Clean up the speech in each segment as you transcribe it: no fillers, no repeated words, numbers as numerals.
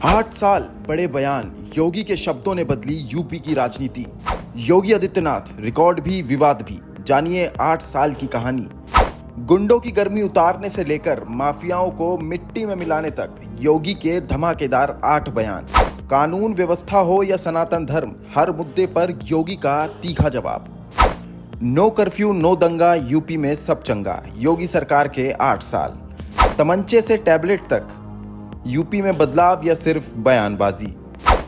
8 साल बड़े बयान, योगी के शब्दों ने बदली यूपी की राजनीति। योगी आदित्यनाथ, रिकॉर्ड भी विवाद भी। जानिए 8 साल की कहानी। गुंडों की गर्मी उतारने से लेकर माफियाओं को मिट्टी में मिलाने तक योगी के धमाकेदार 8 बयान। कानून व्यवस्था हो या सनातन धर्म, हर मुद्दे पर योगी का तीखा जवाब। नो कर्फ्यू नो दंगा, यूपी में सब चंगा। योगी सरकार के 8 साल। तमंचे से टैबलेट तक, यूपी में बदलाव या सिर्फ बयानबाजी।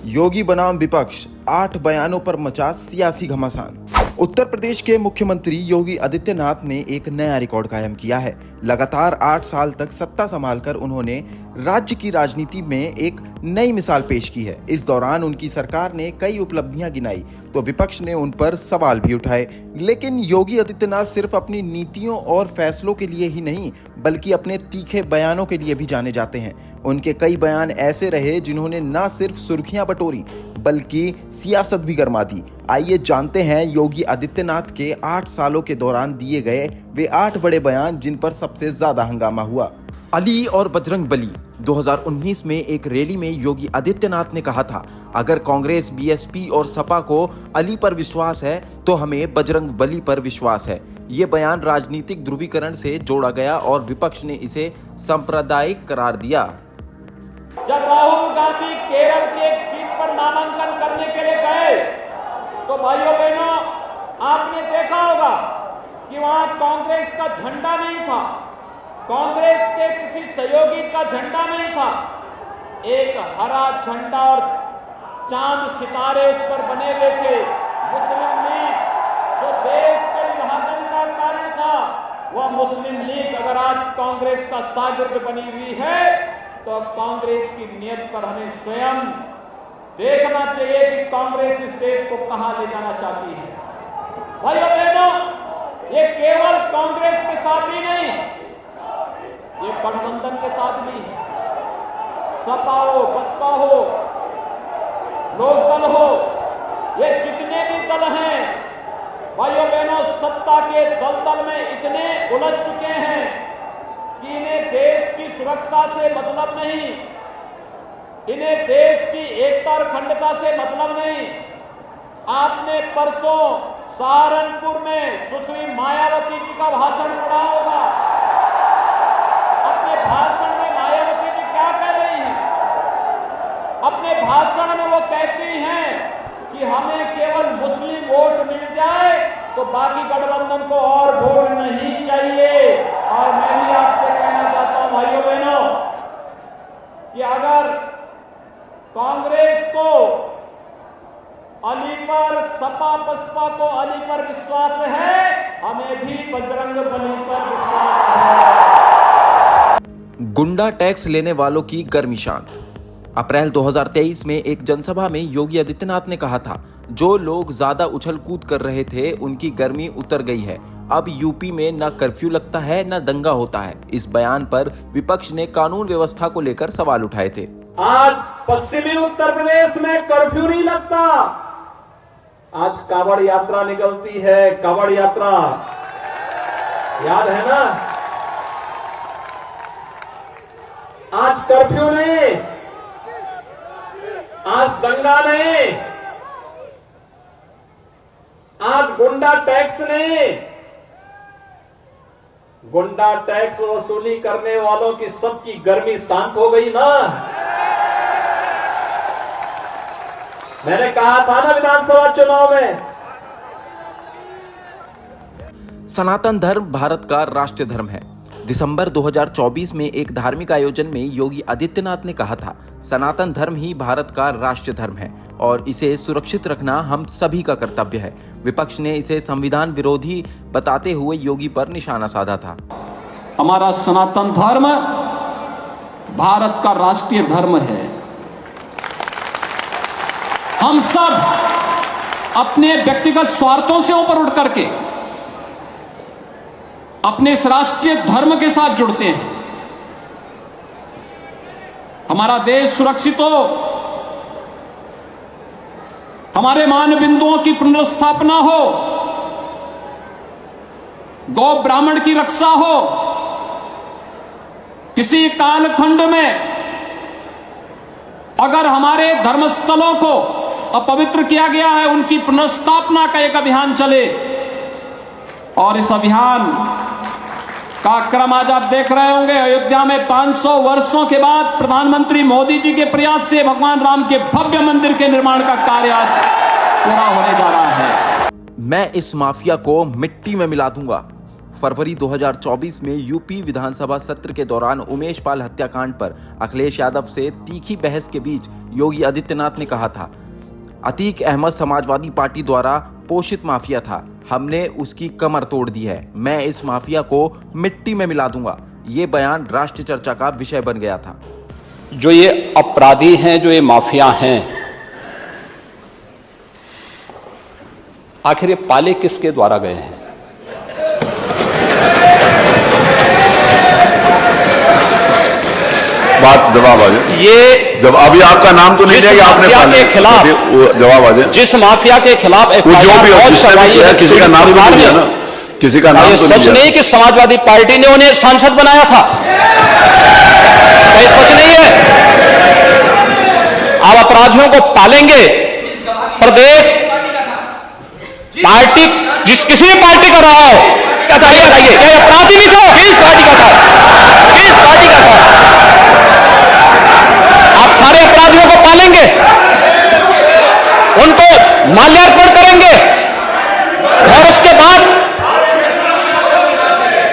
योगी बनाम विपक्ष, 8 बयानों पर मचा सियासी घमासान। उत्तर प्रदेश के मुख्यमंत्री योगी आदित्यनाथ ने एक नया रिकॉर्ड कायम किया है। लगातार 8 साल तक सत्ता संभालकर उन्होंने राज्य की राजनीति में एक नई मिसाल पेश की है। इस दौरान उनकी सरकार ने कई उपलब्धियां गिनाई तो विपक्ष ने उन पर सवाल भी उठाए। लेकिन योगी आदित्यनाथ सिर्फ अपनी नीतियों और फैसलों के लिए ही नहीं बल्कि अपने तीखे बयानों के लिए भी जाने जाते हैं। उनके कई बयान ऐसे रहे जिन्होंने न सिर्फ सुर्खियां बटोरी बल्कि सियासत भी गरमा दी। आइए जानते हैं योगी आदित्यनाथ के 8 सालों के दौरान दिए गए वे 8 बड़े बयान जिन पर सबसे ज्यादा हंगामा हुआ। अली और बजरंग बली। 2019 में एक रैली में योगी आदित्यनाथ ने कहा था, अगर कांग्रेस, बीएसपी और सपा को अली पर विश्वास है तो हमें बजरंग बली पर विश्वास है। ये बयान राजनीतिक ध्रुवीकरण से जोड़ा गया और विपक्ष ने इसे सांप्रदायिक करार दिया। जब राहुल गांधी केरल की एक सीट पर नामांकन करने के लिए गए तो भाइयों बहनों, आपने देखा होगा कि वहां कांग्रेस का झंडा नहीं था, कांग्रेस के किसी सहयोगी का झंडा नहीं था। एक हरा झंडा और चांद सितारे उस पर बने हुए थे। मुस्लिम लीग जो देश के विभाजन का कारण था, वह मुस्लिम लीग अगर आज कांग्रेस का शागिर्द बनी हुई है तो कांग्रेस की नीयत पर हमें स्वयं देखना चाहिए कि कांग्रेस इस देश को कहां ले जाना चाहती है। भाइयों बहनों, ये केवल कांग्रेस के साथ ही नहीं, ये गठबंधन के साथ भी है। सपा हो, बसपा हो, लोकदल हो, ये जितने भी दल हैं, भाइयों बहनों, सत्ता के दलदल में इतने उलझ चुके हैं कि इन्हें देश की सुरक्षा से मतलब नहीं, इन्हें देश की एकता और अखंडता से मतलब नहीं। आपने परसों सहारनपुर में सुश्री मायावती जी का भाषण पढ़ा होगा। अपने भाषण में मायावती जी क्या कह रही हैं? अपने भाषण में वो कहती हैं कि हमें केवल मुस्लिम वोट मिल जाए तो बाकी गठबंधन को और वोट नहीं चाहिए। और मैं भी आपसे कहना चाहता हूं भाइयों बहनों कि अगर कांग्रेस को अली पर, सपा बसपा को अली पर विश्वास है, हमें भी बजरंग बली पर विश्वास है। गुंडा टैक्स लेने वालों की गर्मी शांत। अप्रैल 2023 में एक जनसभा में योगी आदित्यनाथ ने कहा था, जो लोग ज्यादा उछल कूद कर रहे थे उनकी गर्मी उतर गई है। अब यूपी में न कर्फ्यू लगता है न दंगा होता है। इस बयान पर विपक्ष ने कानून व्यवस्था को लेकर सवाल उठाए थे। आज पश्चिमी उत्तर प्रदेश में कर्फ्यू नहीं लगता। आज कावड़ यात्रा निकलती है, कावड़ यात्रा, याद है ना? आज कर्फ्यू नहीं, आज दंगा नहीं, आज गुंडा टैक्स नहीं। गुंडा टैक्स वसूली करने वालों की सबकी गर्मी शांत हो गई ना। मैंने कहा था ना विधानसभा चुनाव में, सनातन धर्म भारत का राष्ट्रीय धर्म है। दिसंबर 2024 में एक धार्मिक आयोजन में योगी आदित्यनाथ ने कहा था, सनातन धर्म ही भारत का राष्ट्रीय धर्म है और इसे सुरक्षित रखना हम सभी का कर्तव्य है। विपक्ष ने इसे संविधान विरोधी बताते हुए योगी पर निशाना साधा था। हमारा सनातन धर्म भारत का राष्ट्रीय धर्म है। हम सब अपने व्यक्तिगत स्वार्थों से ऊपर उठ करके अपने इस राष्ट्रीय धर्म के साथ जुड़ते हैं। हमारा देश सुरक्षित हो, हमारे मान बिंदुओं की पुनर्स्थापना हो, गौ ब्राह्मण की रक्षा हो, किसी कालखंड में अगर हमारे धर्मस्थलों को अपवित्र किया गया है, उनकी पुनर्स्थापना का एक अभियान चले। और इस अभियान का क्रम आज आप देख रहे होंगे। अयोध्या में 500 वर्षों के बाद प्रधानमंत्री मोदी जी के प्रयास से भगवान राम के भव्य मंदिर के निर्माण का कार्य आज पूरा होने जा रहा है। मैं इस माफिया को मिट्टी में मिला दूंगा। फरवरी 2024 में यूपी विधानसभा सत्र के दौरान उमेश पाल हत्याकांड पर अखिलेश यादव से तीखी बहस के बीच योगी आदित्यनाथ ने कहा था, अतीक अहमद समाजवादी पार्टी द्वारा पोषित माफिया था, हमने उसकी कमर तोड़ दी है, मैं इस माफिया को मिट्टी में मिला दूंगा। ये बयान राष्ट्रीय चर्चा का विषय बन गया था। जो ये अपराधी हैं, जो ये माफिया हैं, आखिर ये पाले किसके द्वारा गए हैं? बात जवाब आ जाए। ये जब अभी आपका नाम तो नहीं लिया कि आपने के खिलाफ जवाब आ जाए। जिस माफिया के खिलाफ किसी का नाम तो नहीं लिया ना, किसी का नाम तो सच नहीं कि समाजवादी पार्टी ने उन्हें सांसद बनाया था, ये सच नहीं है। आप अपराधियों को पालेंगे, प्रदेश पार्टी जिस किसी भी पार्टी का रहा हो, क्या बताइए, क्या अपराधी भी था? किस पार्टी का था? किस पार्टी का था? आप सारे अपराधियों को पालेंगे, उनको माल्यार्पण करेंगे और उसके बाद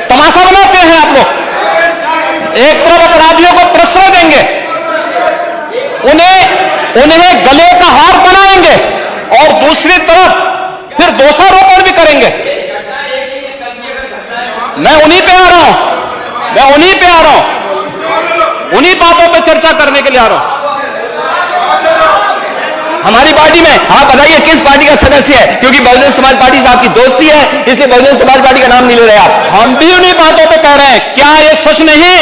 तमाशा बनाते हैं आप लोग। एक तरफ अपराधियों को प्रश्रय देंगे, उन्हें गले का हार बनाएंगे और दूसरी तरफ फिर दोषारोपण भी करेंगे। मैं उन्हीं पे आ रहा हूं, उन्हीं बातों पे चर्चा करने के लिए आ रहा हूं। हमारी पार्टी में आप बताइए किस पार्टी का सदस्य है? क्योंकि बहुजन समाज पार्टी से आपकी दोस्ती है, इसलिए बहुजन समाज पार्टी का नाम नहीं ले रहे आप। हम भी उन्हीं बातों पे कह रहे हैं। क्या यह सच नहीं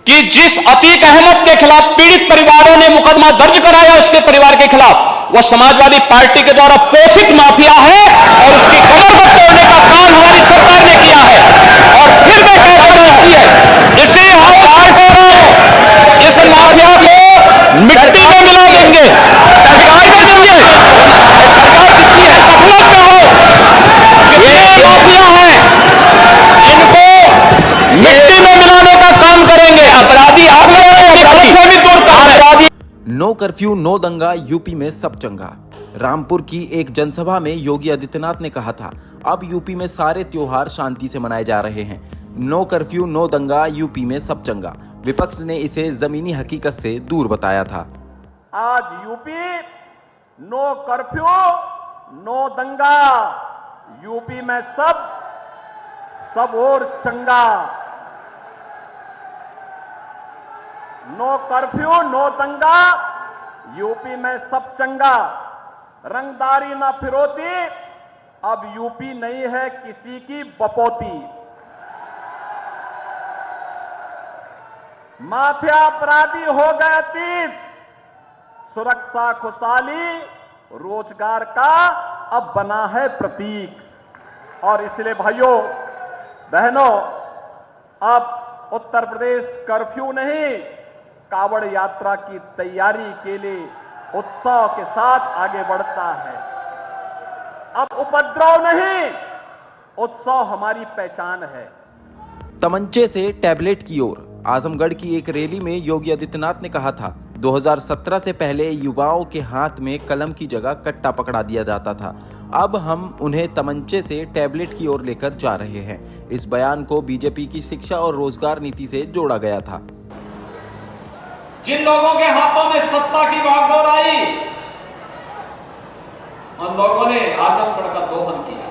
कि जिस अतीक अहमद के खिलाफ पीड़ित परिवारों ने मुकदमा दर्ज कराया, उसके परिवार के खिलाफ, वह समाजवादी पार्टी के द्वारा पोषित माफिया है और उसकी कमर को तोड़ने का काम हमारी सरकार ने किया है। और फिर मैं कहता हूं, इसे हम काट रहे हैं, इस माफिया को मिट्टी में मिला देंगे। सरकार किसकी है? सरकार किसकी है? मतलब क्या हो, ये माफिया है, इनको मिट्टी में मिलाने का काम करेंगे। अपराधी आप लोग अपराधी। नो कर्फ्यू नो दंगा, यूपी में सब चंगा। रामपुर की एक जनसभा में योगी आदित्यनाथ ने कहा था, अब यूपी में सारे त्योहार शांति से मनाए जा रहे हैं। नो कर्फ्यू नो दंगा, यूपी में सब चंगा। विपक्ष ने इसे जमीनी हकीकत से दूर बताया था। आज यूपी नो कर्फ्यू नो दंगा, यूपी में सब और चंगा। नो कर्फ्यू नो दंगा, यूपी में सब चंगा। रंगदारी ना फिरौती, अब यूपी नहीं है किसी की बपौती। माफिया अपराधी हो गए अतीत, सुरक्षा खुशहाली रोजगार का अब बना है प्रतीक। और इसलिए भाइयों बहनों, अब उत्तर प्रदेश कर्फ्यू नहीं, कावड़ यात्रा की तैयारी के लिए उत्साह के साथ आगे बढ़ता है। अब उपद्रव नहीं, उत्साह हमारी पहचान है। तमंचे से टैबलेट की ओर। आजमगढ़ की एक रैली में योगी आदित्यनाथ ने कहा था, 2017 से पहले युवाओं के हाथ में कलम की जगह कट्टा पकड़ा दिया जाता था, अब हम उन्हें तमंचे से टैबलेट की ओर लेकर जा रहे हैं। इस बयान को बीजेपी की शिक्षा और रोजगार नीति से जोड़ा गया था। जिन लोगों के हाथों में सत्ता की बागडोर आई, उन लोगों ने आजमगढ़ का दोहन किया।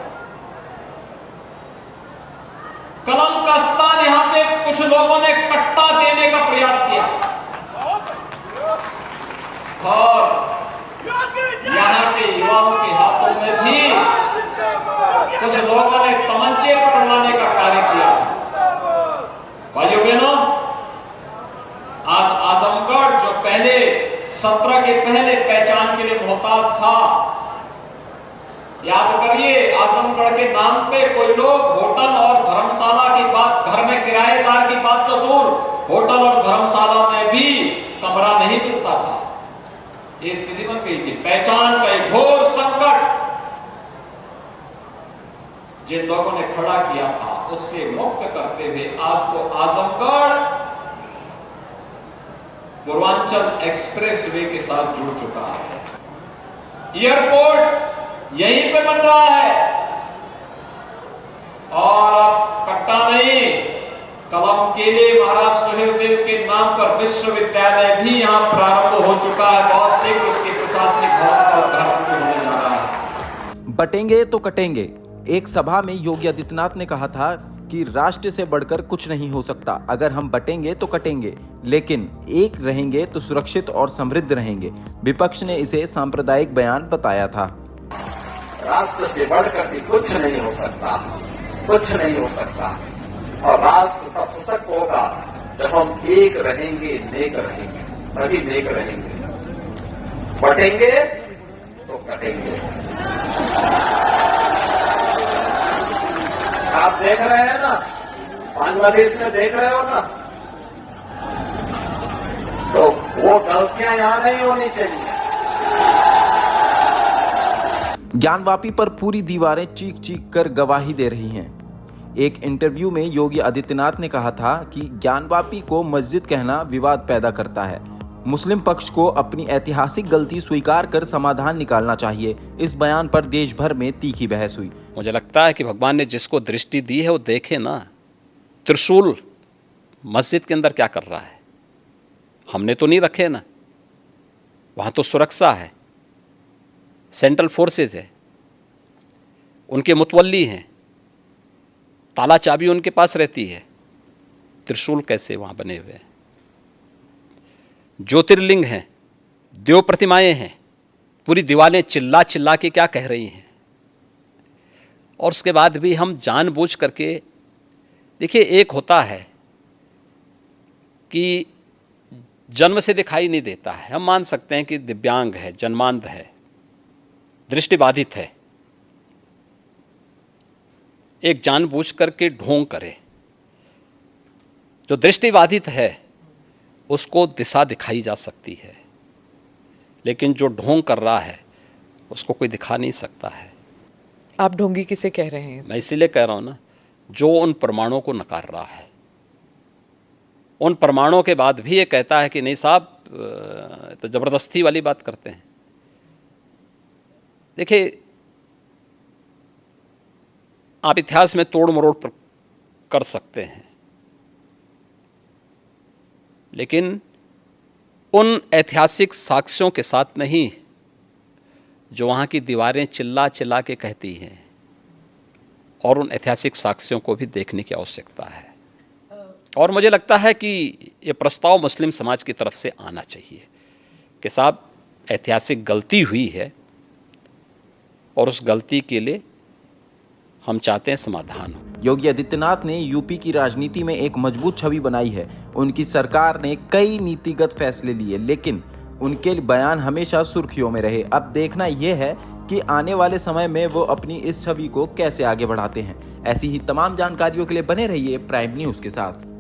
कलम का स्थान यहां पे कुछ लोगों ने कट्टा देने का प्रयास किया और यहां के युवाओं के हाथों में भी कुछ लोगों ने तमंचे पकड़वाने का कार्य किया। भाइयों बहनों, आज आजमगढ़ जो पहले 17 के पहले पहचान के लिए मोहताज था, याद करिए, आजमगढ़ के नाम पे कोई लोग होटल और धर्मशाला की बात, घर में किराएदार की बात तो दूर, होटल और धर्मशाला में भी कमरा नहीं मिलता था। ये स्थिति बन गई थी। पहचान का एक घोर संकट जिन लोगों ने खड़ा किया था उससे मुक्त करते हुए आज तो आजमगढ़ पूर्वांचल एक्सप्रेस वे के साथ जुड़ चुका है। एयरपोर्ट यहीं पे बन रहा है और अब कट्टा नहीं, कलम केले महाराज सुहेलदेव के नाम पर विश्वविद्यालय भी यहां प्रारंभ हो चुका है। बहुत शीघ्र उसके प्रशासनिक भवन का उद्घाटन होने जा रहा है। बटेंगे तो कटेंगे। एक सभा में योगी आदित्यनाथ ने कहा था कि राष्ट्र से बढ़कर कुछ नहीं हो सकता। अगर हम बटेंगे तो कटेंगे, लेकिन एक रहेंगे तो सुरक्षित और समृद्ध रहेंगे। विपक्ष ने इसे सांप्रदायिक बयान बताया था। राष्ट्र से बढ़कर भी कुछ नहीं हो सकता, कुछ नहीं हो सकता। और राष्ट्र तब सशक्त होगा जब हम एक रहेंगे, नेक रहेंगे, तभी नेक रहेंगे। बटेंगे तो कटेंगे। आप देख रहे हैं ना, बांग्लादेश में देख रहे हो ना, तो वो गलतियां यहां नहीं होनी चाहिए। ज्ञानवापी पर पूरी दीवारें चीख चीख कर गवाही दे रही हैं। एक इंटरव्यू में योगी आदित्यनाथ ने कहा था कि ज्ञानवापी को मस्जिद कहना विवाद पैदा करता है। मुस्लिम पक्ष को अपनी ऐतिहासिक गलती स्वीकार कर समाधान निकालना चाहिए। इस बयान पर देश भर में तीखी बहस हुई। मुझे लगता है कि भगवान ने जिसको दृष्टि दी है वो देखे ना, त्रिशूल मस्जिद के अंदर क्या कर रहा है। हमने तो नहीं रखे ना, वहाँ तो सुरक्षा है, सेंट्रल फोर्सेस है, उनके मुतवल्ली हैं, ताला चाबी उनके पास रहती है। त्रिशूल कैसे वहाँ बने हुए हैं? ज्योतिर्लिंग हैं, देव प्रतिमाएं हैं, पूरी दीवारें चिल्ला चिल्ला के क्या कह रही हैं। और उसके बाद भी हम जानबूझ करके, देखिए, एक होता है कि जन्म से दिखाई नहीं देता है, हम मान सकते हैं कि दिव्यांग है, जन्मांध है, दृष्टिबाधित है, एक जानबूझ करके ढोंग करे। जो दृष्टिबाधित है उसको दिशा दिखाई जा सकती है, लेकिन जो ढोंग कर रहा है उसको कोई दिखा नहीं सकता है। आप ढोंगी किसे कह रहे हैं? मैं इसीलिए कह रहा हूँ ना, जो उन प्रमाणों को नकार रहा है, उन प्रमाणों के बाद भी ये कहता है कि नहीं साहब, तो ज़बरदस्ती वाली बात करते हैं। देखिए, आप इतिहास में तोड़ मरोड़ कर सकते हैं, लेकिन उन ऐतिहासिक साक्ष्यों के साथ नहीं जो वहाँ की दीवारें चिल्ला चिल्ला के कहती हैं, और उन ऐतिहासिक साक्ष्यों को भी देखने की आवश्यकता है। और मुझे लगता है कि ये प्रस्ताव मुस्लिम समाज की तरफ से आना चाहिए कि साहब, ऐतिहासिक गलती हुई है और उस गलती के लिए हम चाहते हैं समाधान हो। योगी आदित्यनाथ ने यूपी की राजनीति में एक मजबूत छवि बनाई है। उनकी सरकार ने कई नीतिगत फैसले लिए, लेकिन उनके बयान हमेशा सुर्खियों में रहे। अब देखना यह है कि आने वाले समय में वो अपनी इस छवि को कैसे आगे बढ़ाते हैं। ऐसी ही तमाम जानकारियों के लिए बने रहिए प्राइम न्यूज़ के साथ।